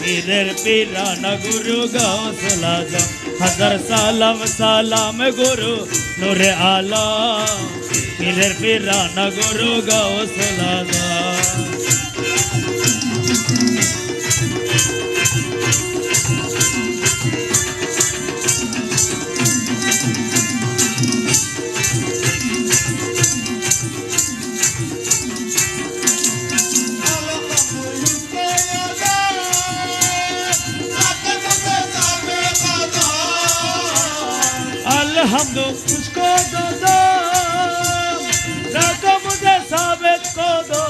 পীরের পীরানা গুরু গৌসুল আজম হাজার সালাম সালাম গুরু নূরে আলম পীরের পীরানা গুরু গৌসুল আজম Alhamdu usko dodo Raka mujhe sabit ko do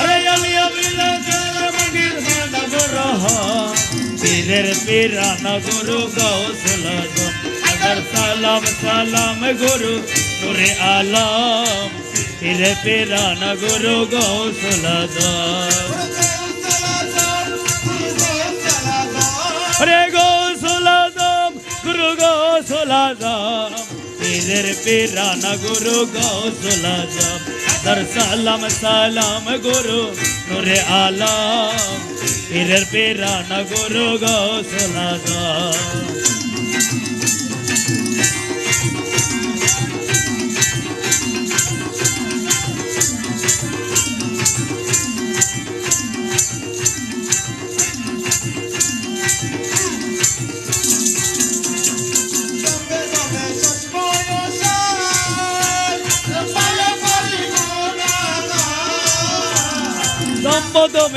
Are ali abila tere magir hana guraha Pirer pirana guru gausul azam Agar salam salam guru nure alam Pirer pirana guru gausul azam Hare Gausul Azam, Guru Gausul Azam, Pir Pirana Guru Gausul Azam, Dar Salam Salam Guru Nure Alam, Pir Pirana Guru Gausul Azam. Dom dom